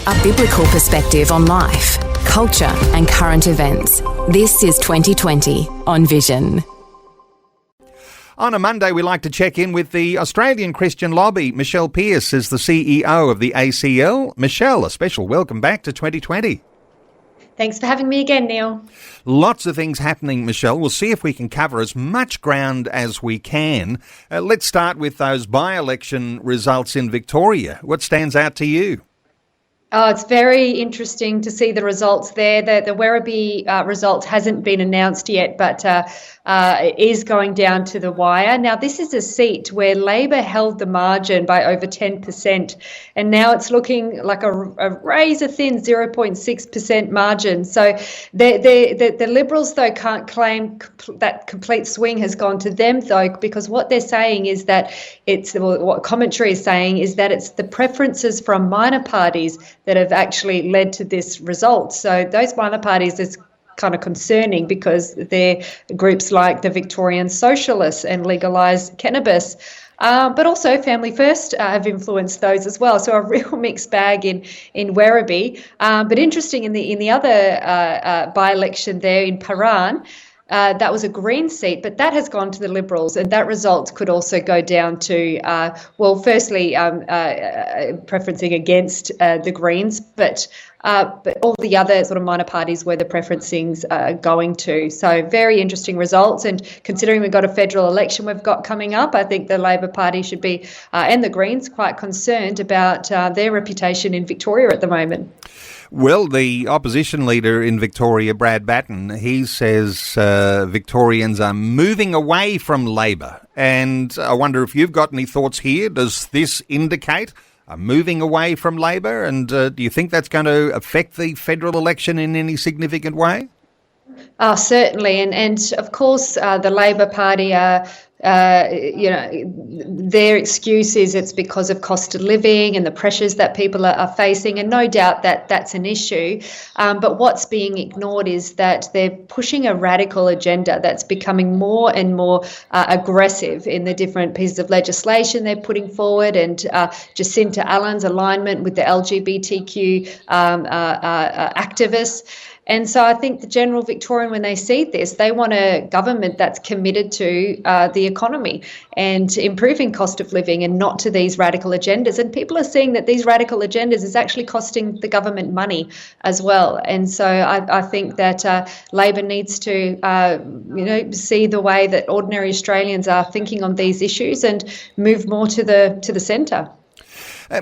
A biblical perspective on life, culture and current events. This is 2020 on Vision. On a Monday, we like to check in with the Australian Christian Lobby. Michelle Pearse is the CEO of the ACL. Michelle, a special welcome back to 2020. Thanks for having me again, Neil. Lots of things happening, Michelle. We'll see if we can cover as much ground as we can. Let's start with those by-election results in Victoria. What stands out to you? Oh, it's very interesting to see the results there. The Werribee result hasn't been announced yet, but it is going down to the wire. Now, this is a seat where Labor held the margin by over 10%, and now it's looking like a razor-thin 0.6% margin. So the Liberals, though, can't claim that complete swing has gone to them, though, because what they're saying is that what commentary is saying is that it's the preferences from minor parties that have actually led to this result. So those minor parties is kind of concerning because they're groups like the Victorian Socialists and Legalise Cannabis, but also Family First have influenced those as well. So a real mixed bag in Werribee. But interesting in the other by-election there in Paran, that was a Green seat, but that has gone to the Liberals, and that result could also go down to, firstly, preferencing against the Greens, but all the other sort of minor parties where the preferencing's going to. So very interesting results, and considering we've got a federal election we've got coming up, I think the Labor Party should be, and the Greens, quite concerned about their reputation in Victoria at the moment. Well, the opposition leader in Victoria, Brad Batten, he says Victorians are moving away from Labor. And I wonder if you've got any thoughts here. Does this indicate a moving away from Labor? And do you think that's going to affect the federal election in any significant way? Certainly. And of course, the Labor Party their excuse is it's because of cost of living and the pressures that people are facing, and no doubt that that's an issue. But what's being ignored is that they're pushing a radical agenda that's becoming more and more aggressive in the different pieces of legislation they're putting forward, and Jacinta Allen's alignment with the LGBTQ activists. And so I think the general Victorian, when they see this, they want a government that's committed to the economy and improving cost of living, and not to these radical agendas. And people are seeing that these radical agendas is actually costing the government money as well. And so I think that Labor needs to, see the way that ordinary Australians are thinking on these issues and move more to the centre.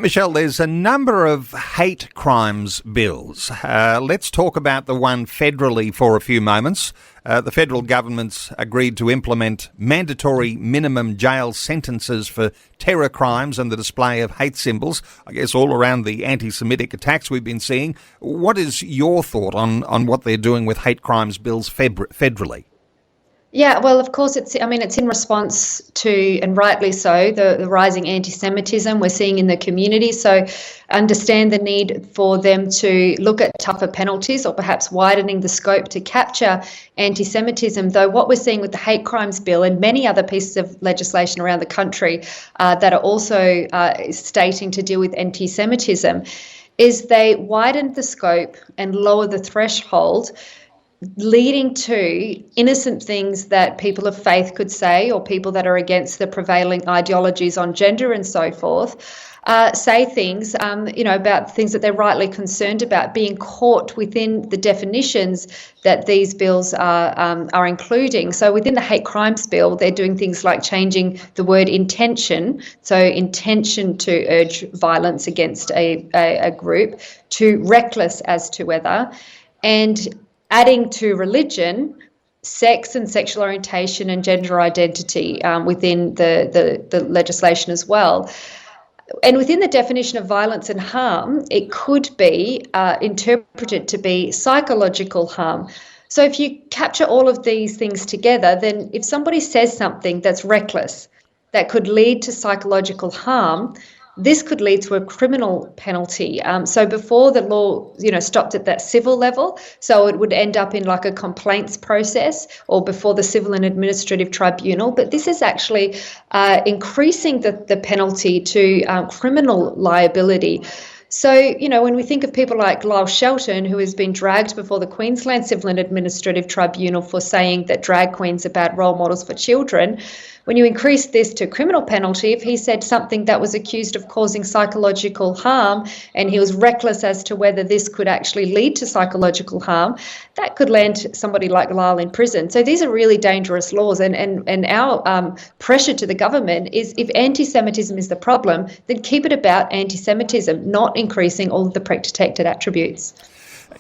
Michelle, there's a number of hate crimes bills. Let's talk about the one federally for a few moments. The federal government's agreed to implement mandatory minimum jail sentences for terror crimes and the display of hate symbols, I guess all around the anti-Semitic attacks we've been seeing. What is your thought on what they're doing with hate crimes bills federally? Yeah, well, of course, it's in response to, and rightly so, the rising anti-Semitism we're seeing in the community. So understand the need for them to look at tougher penalties, or perhaps widening the scope to capture anti-Semitism. Though what we're seeing with the hate crimes bill and many other pieces of legislation around the country that are also stating to deal with anti-Semitism is they widened the scope and lower the threshold, leading to innocent things that people of faith could say, or people that are against the prevailing ideologies on gender and so forth, say things, about things that they're rightly concerned about, being caught within the definitions that these bills are including. So within the hate crimes bill, they're doing things like changing the word intention, so intention to urge violence against a group, to reckless as to whether, and adding to religion, sex and sexual orientation and gender identity within the legislation as well. And within the definition of violence and harm, it could be interpreted to be psychological harm. So if you capture all of these things together, then if somebody says something that's reckless, that could lead to psychological harm, this could lead to a criminal penalty. So before, the law, stopped at that civil level, so it would end up in like a complaints process or before the civil and administrative tribunal. But this is actually increasing the penalty to criminal liability. So, when we think of people like Lyle Shelton, who has been dragged before the Queensland Civil and Administrative Tribunal for saying that drag queens are bad role models for children, when you increase this to criminal penalty, if he said something that was accused of causing psychological harm and he was reckless as to whether this could actually lead to psychological harm, that could land somebody like Lyle in prison. So these are really dangerous laws. And our pressure to the government is, if anti-Semitism is the problem, then keep it about anti-Semitism, not increasing all of the protected attributes.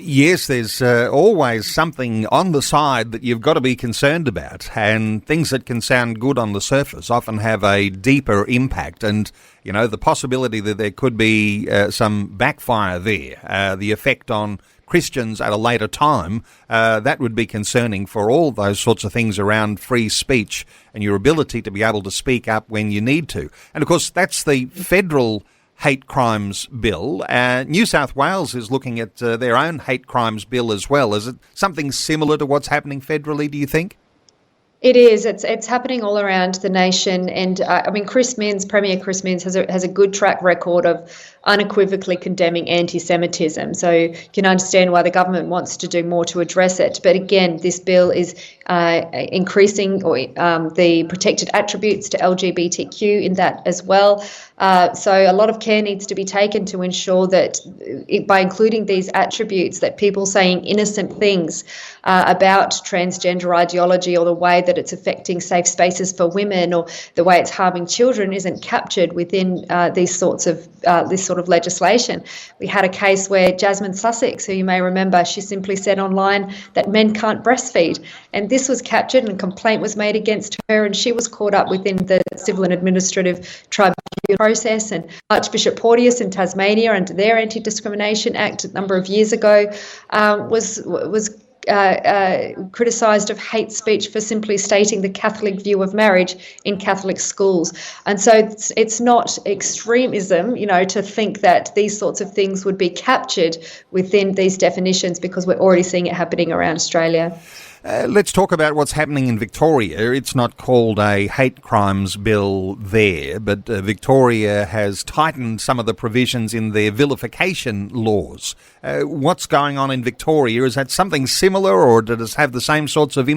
Yes, there's always something on the side that you've got to be concerned about, and things that can sound good on the surface often have a deeper impact, and, the possibility that there could be some backfire there, the effect on Christians at a later time, that would be concerning for all those sorts of things around free speech and your ability to be able to speak up when you need to. And, of course, that's the federal hate crimes bill. New South Wales is looking at their own hate crimes bill as well. Is it something similar to what's happening federally, do you think? It is. It's happening all around the nation, and Premier Chris Minns has a good track record of unequivocally condemning anti-Semitism. So you can understand why the government wants to do more to address it. But again, this bill is increasing the protected attributes to LGBTQ in that as well. So a lot of care needs to be taken to ensure that by including these attributes, that people saying innocent things about transgender ideology or the way that it's affecting safe spaces for women or the way it's harming children isn't captured within this sort of legislation. We had a case where Jasmine Sussex, who you may remember, she simply said online that men can't breastfeed, and this was captured and a complaint was made against her, and she was caught up within the Civil and Administrative Tribunal process. And Archbishop Porteous in Tasmania, under their Anti-Discrimination Act a number of years ago, was criticised of hate speech for simply stating the Catholic view of marriage in Catholic schools. And so it's not extremism, to think that these sorts of things would be captured within these definitions, because we're already seeing it happening around Australia. Let's talk about what's happening in Victoria. It's not called a hate crimes bill there, but Victoria has tightened some of the provisions in their vilification laws. What's going on in Victoria? Is that something similar, or does it have the same sorts of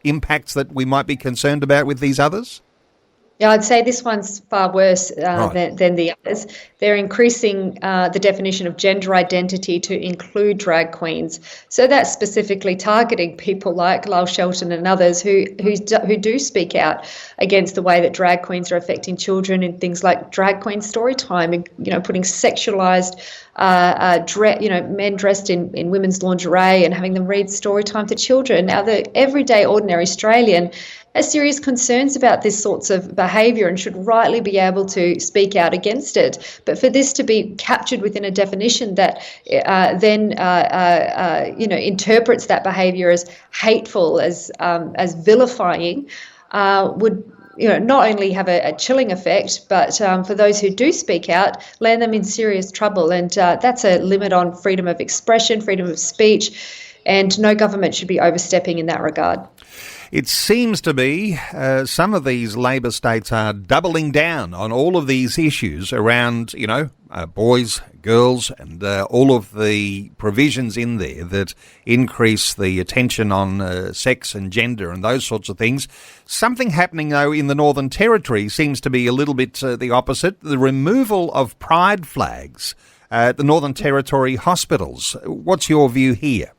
impacts that we might be concerned about with these others? Yeah, I'd say this one's far worse than the others. They're increasing the definition of gender identity to include drag queens. So that's specifically targeting people like Lyle Shelton and others who do speak out against the way that drag queens are affecting children in things like drag queen story time, and putting sexualized men dressed in women's lingerie and having them read story time to children. Now, the everyday ordinary Australian has serious concerns about this sorts of behaviour and should rightly be able to speak out against it. But for this to be captured within a definition that then interprets that behaviour as hateful, as vilifying, would not only have a chilling effect, but for those who do speak out, land them in serious trouble. And that's a limit on freedom of expression, freedom of speech, and no government should be overstepping in that regard. It seems to be some of these Labor states are doubling down on all of these issues around, boys, girls, and all of the provisions in there that increase the attention on sex and gender and those sorts of things. Something happening, though, in the Northern Territory seems to be a little bit the opposite. The removal of pride flags at the Northern Territory hospitals. What's your view here?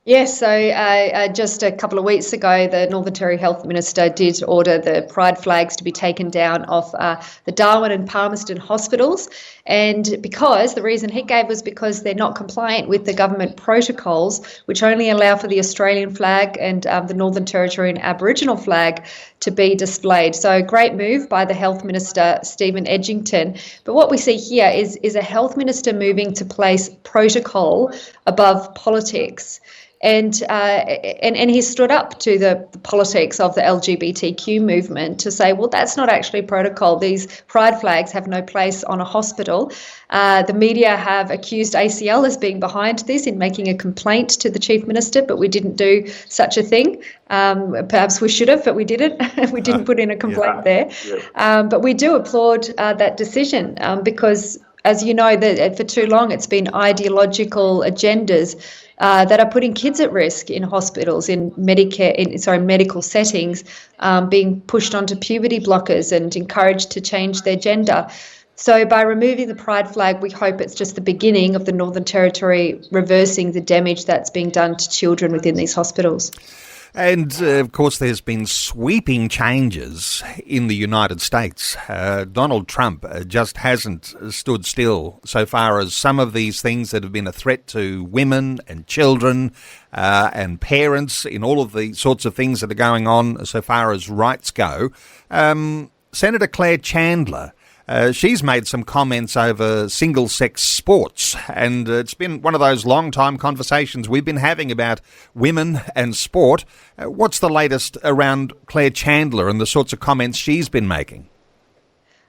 Yes, so just a couple of weeks ago, the Northern Territory Health Minister did order the pride flags to be taken down off the Darwin and Palmerston hospitals. And because the reason he gave was because they're not compliant with the government protocols, which only allow for the Australian flag and the Northern Territory and Aboriginal flag to be displayed. So great move by the Health Minister, Stephen Edgington. But what we see here is a Health Minister moving to place protocol above politics. And he stood up to the politics of the LGBTQ movement to say, well, that's not actually protocol. These pride flags have no place on a hospital. The media have accused ACL as being behind this in making a complaint to the Chief Minister, but we didn't do such a thing. Perhaps we should have, but we didn't. We didn't put in a complaint there. But we do applaud that decision because as you know, that for too long it's been ideological agendas that are putting kids at risk in hospitals, in medical settings, being pushed onto puberty blockers and encouraged to change their gender. So by removing the pride flag, we hope it's just the beginning of the Northern Territory reversing the damage that's being done to children within these hospitals. And, of course, there's been sweeping changes in the United States. Donald Trump just hasn't stood still so far as some of these things that have been a threat to women and children and parents in all of the sorts of things that are going on so far as rights go. Senator Claire Chandler, she's made some comments over single-sex sports, and it's been one of those long-time conversations we've been having about women and sport. What's the latest around Claire Chandler and the sorts of comments she's been making?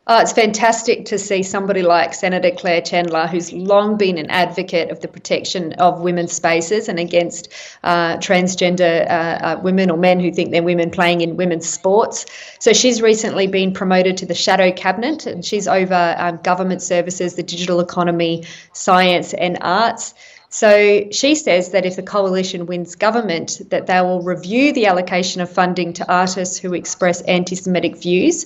It's fantastic to see somebody like Senator Claire Chandler, who's long been an advocate of the protection of women's spaces and against transgender women or men who think they're women playing in women's sports. So she's recently been promoted to the Shadow Cabinet, and she's over government services, the digital economy, science and arts. So she says that if the coalition wins government, that they will review the allocation of funding to artists who express anti-Semitic views.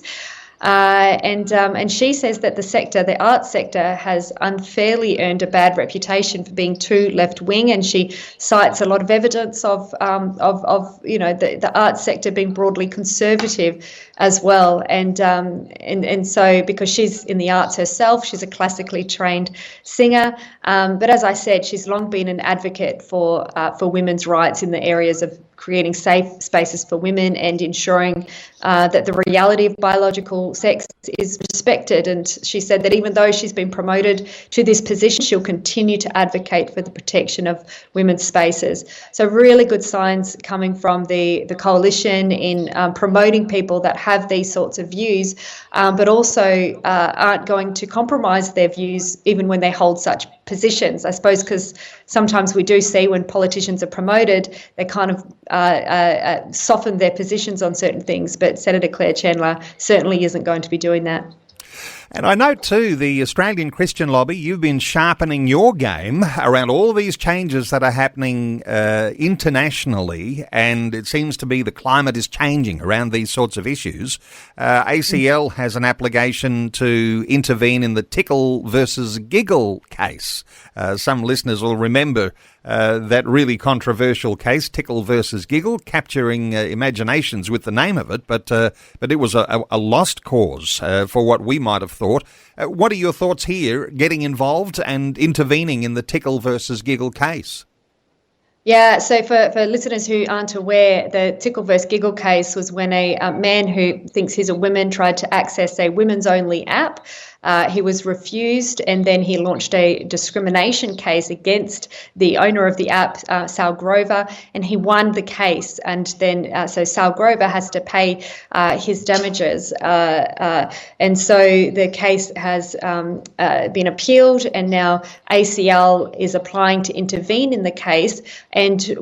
And she says that the arts sector, has unfairly earned a bad reputation for being too left-wing, and she cites a lot of evidence of the arts sector being broadly conservative as well. And so because she's in the arts herself, she's a classically trained singer. But as I said, she's long been an advocate for women's rights in the areas of creating safe spaces for women and ensuring that the reality of biological sex is respected. And she said that even though she's been promoted to this position, she'll continue to advocate for the protection of women's spaces. So really good signs coming from the coalition in promoting people that have these sorts of views, but also aren't going to compromise their views even when they hold such positions. I suppose because sometimes we do see when politicians are promoted, they kind of soften their positions on certain things, but Senator Claire Chandler certainly isn't going to be doing that. And I note too, the Australian Christian Lobby, you've been sharpening your game around all these changes that are happening internationally, and it seems to be the climate is changing around these sorts of issues. ACL has an application to intervene in the Tickle versus Giggle case. Some listeners will remember that really controversial case, Tickle versus Giggle, capturing imaginations with the name of it, but it was a lost cause for what we might have thought. What are your thoughts here, getting involved and intervening in the Tickle versus Giggle case? Yeah, so for listeners who aren't aware, the Tickle versus Giggle case was when a man who thinks he's a woman tried to access a women's-only app. He was refused, and then he launched a discrimination case against the owner of the app, Sal Grover, and he won the case. And then so Sal Grover has to pay his damages. And so the case has been appealed, and now ACL is applying to intervene in the case. And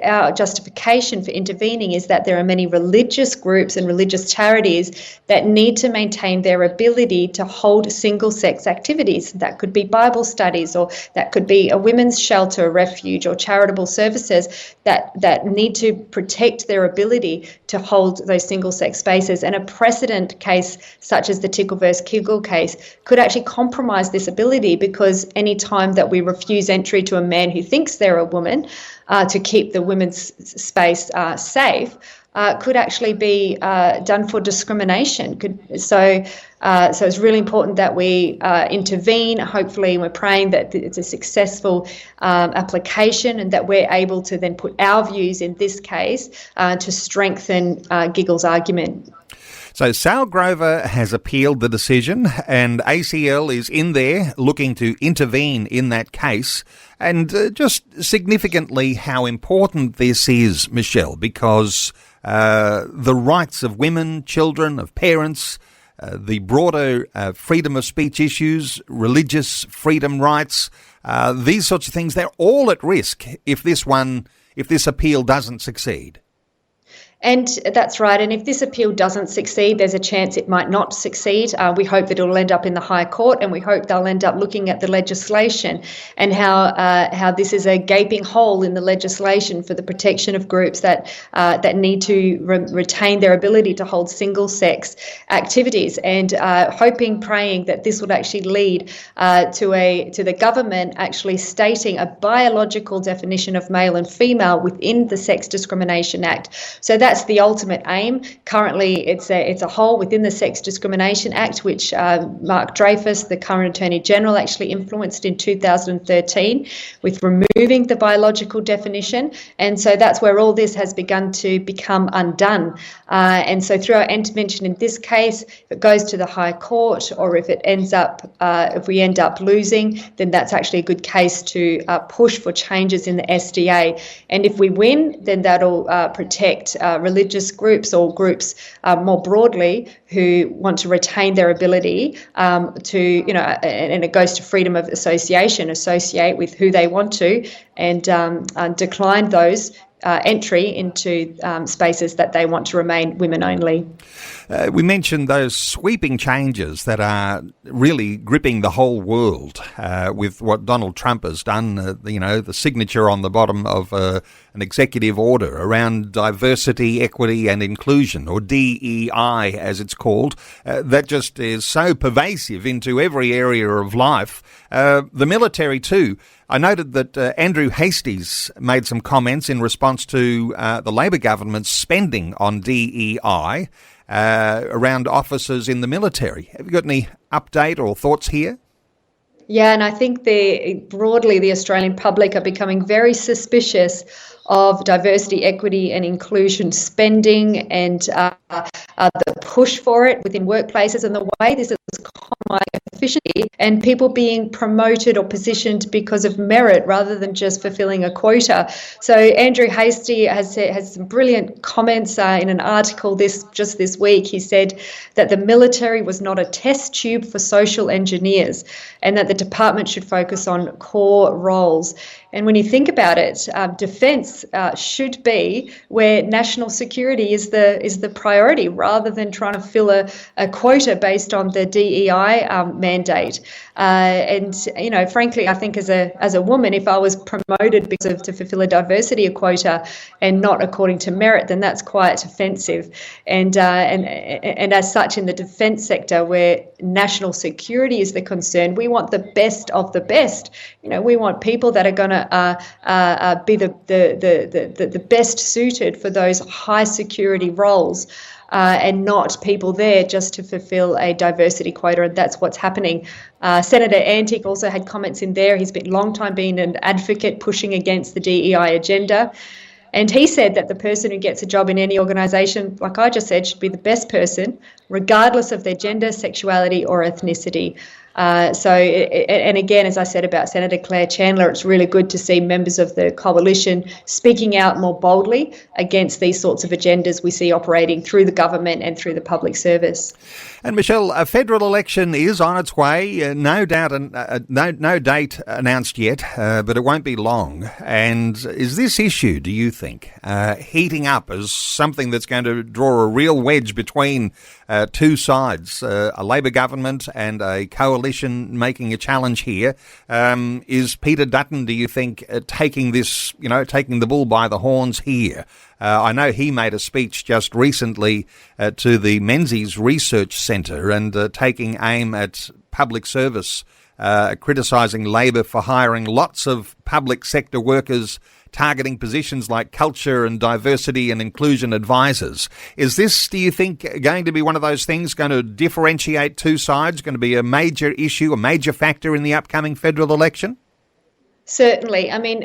our justification for intervening is that there are many religious groups and religious charities that need to maintain their ability to hold single-sex activities. That could be Bible studies, or that could be a women's shelter, refuge, or charitable services that need to protect their ability to hold those single-sex spaces. And a precedent case such as the Tickle versus Giggle case could actually compromise this ability, because any time that we refuse entry to a man who thinks they're a woman to keep the women's space safe, could actually be done for discrimination. So it's really important that we intervene. Hopefully, we're praying that it's a successful application, and that we're able to then put our views in this case to strengthen Giggle's argument. So Sal Grover has appealed the decision, and ACL is in there looking to intervene in that case. And just significantly how important this is, Michelle, because the rights of women, children, of parents, the broader freedom of speech issues, religious freedom rights, these sorts of things, they're all at risk if this appeal doesn't succeed. And that's right. And if this appeal doesn't succeed, there's a chance it might not succeed. We hope that it'll end up in the High Court, and we hope they'll end up looking at the legislation and how this is a gaping hole in the legislation for the protection of groups that need to retain their ability to hold single-sex activities. And praying that this would actually lead to the government actually stating a biological definition of male and female within the Sex Discrimination Act. So that's the ultimate aim. Currently, it's a hole within the Sex Discrimination Act, which Mark Dreyfus, the current Attorney General, actually influenced in 2013 with removing the biological definition. And so that's where all this has begun to become undone. And so through our intervention in this case, if it goes to the High Court, or if we end up losing, then that's actually a good case to push for changes in the SDA. And if we win, then that'll protect religious groups or groups more broadly who want to retain their ability to, and it goes to freedom of association, associate with who they want to, and decline those entry into spaces that they want to remain women only. We mentioned those sweeping changes that are really gripping the whole world with what Donald Trump has done, the signature on the bottom of an executive order around diversity, equity and inclusion, or DEI as it's called, that just is so pervasive into every area of life. The military too. I noted that Andrew Hasties made some comments in response to the Labor government's spending on DEI around officers in the military. Have you got any update or thoughts here? Yeah, and I think broadly the Australian public are becoming very suspicious of diversity, equity and inclusion spending and the push for it within workplaces, and the way this is compromising efficiency and people being promoted or positioned because of merit rather than just fulfilling a quota. So Andrew Hastie has some brilliant comments in an article this week. He said that the military was not a test tube for social engineers and that the department should focus on core roles. And when you think about it, defence should be where national security is the priority, rather than trying to fill a quota based on the DEI mandate. And frankly, I think as a woman, if I was promoted to fulfil a diversity quota and not according to merit, then that's quite offensive. And as such, in the defence sector, where national security is the concern, we want the best of the best. We want people that are going to be the best suited for those high security roles. And not people there just to fulfill a diversity quota, and that's what's happening. Senator Antic also had comments in there. He's been long time been an advocate pushing against the DEI agenda. And he said that the person who gets a job in any organisation, like I just said, should be the best person, regardless of their gender, sexuality or ethnicity. And again, as I said about Senator Claire Chandler, it's really good to see members of the coalition speaking out more boldly against these sorts of agendas we see operating through the government and through the public service. And Michelle, a federal election is on its way, no doubt, no date announced yet, but it won't be long. And is this issue, do you think, heating up as something that's going to draw a real wedge between two sides, a Labor government and a coalition making a challenge here? Is Peter Dutton, do you think, taking the bull by the horns here? I know he made a speech just recently to the Menzies Research Centre and taking aim at public service, criticising Labor for hiring lots of public sector workers targeting positions like culture and diversity and inclusion advisors. Is this, do you think, going to be one of those things going to differentiate two sides, going to be a major issue, a major factor in the upcoming federal election? Certainly. I mean,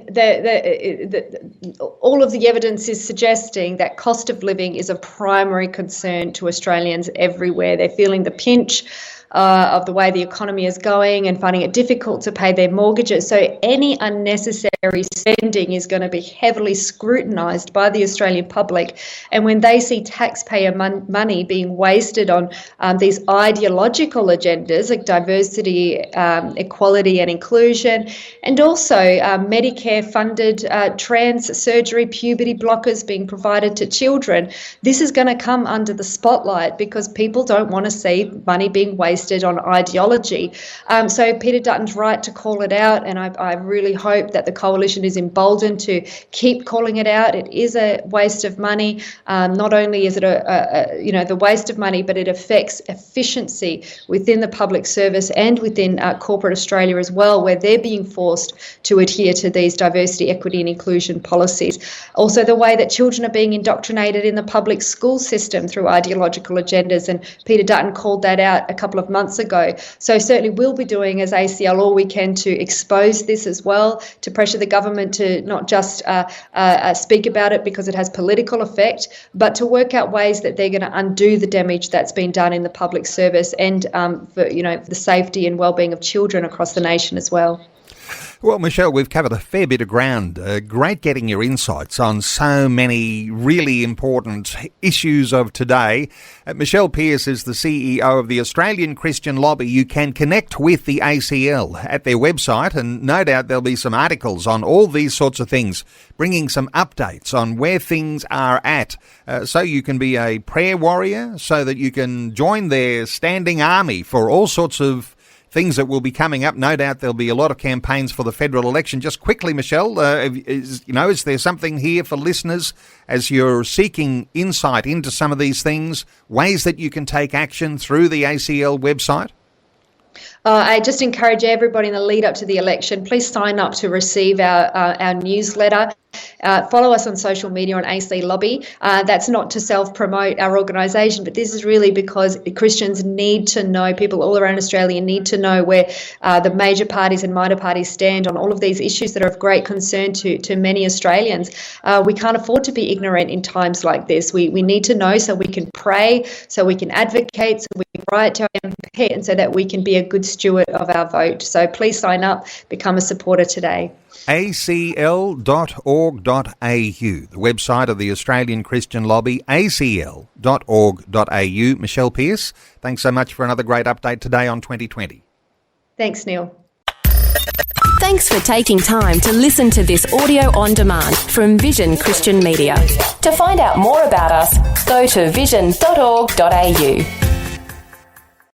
all of the evidence is suggesting that cost of living is a primary concern to Australians everywhere. They're feeling the pinch. of the way the economy is going and finding it difficult to pay their mortgages. So any unnecessary spending is going to be heavily scrutinised by the Australian public. And when they see taxpayer money being wasted on these ideological agendas like diversity, equality and inclusion, and also Medicare-funded trans surgery, puberty blockers being provided to children, this is going to come under the spotlight because people don't want to see money being wasted on ideology. So Peter Dutton's right to call it out, and I really hope that the coalition is emboldened to keep calling it out. It is a waste of money. Not only is it the waste of money, but it affects efficiency within the public service and within corporate Australia as well, where they're being forced to adhere to these diversity, equity and inclusion policies. Also, the way that children are being indoctrinated in the public school system through ideological agendas, and Peter Dutton called that out a couple of months ago. So certainly we'll be doing as ACL all we can to expose this as well, to pressure the government to not just speak about it because it has political effect, but to work out ways that they're going to undo the damage that's been done in the public service and for the safety and well-being of children across the nation as well. Well, Michelle, we've covered a fair bit of ground. Great getting your insights on so many really important issues of today. Michelle Pearse is the CEO of the Australian Christian Lobby. You can connect with the ACL at their website, and no doubt there'll be some articles on all these sorts of things, bringing some updates on where things are at, so you can be a prayer warrior, so that you can join their standing army for all sorts of things that will be coming up. No doubt there'll be a lot of campaigns for the federal election. Just quickly, Michelle, is there something here for listeners as you're seeking insight into some of these things, ways that you can take action through the ACL website? I just encourage everybody in the lead up to the election, please sign up to receive our newsletter. Follow us on social media on AC Lobby. That's not to self-promote our organisation, but this is really because Christians need to know, people all around Australia need to know where the major parties and minor parties stand on all of these issues that are of great concern to many Australians. We can't afford to be ignorant in times like this. We need to know so we can pray, so we can advocate, so we can write to our MP, and so that we can be a good steward of our vote. So please sign up, become a supporter today. acl.org.au, the website of the Australian Christian Lobby, acl.org.au. Michelle Pearse, thanks so much for another great update today on 2020. Thanks, Neil. Thanks for taking time to listen to this audio on demand from Vision Christian Media. To find out more about us, go to vision.org.au.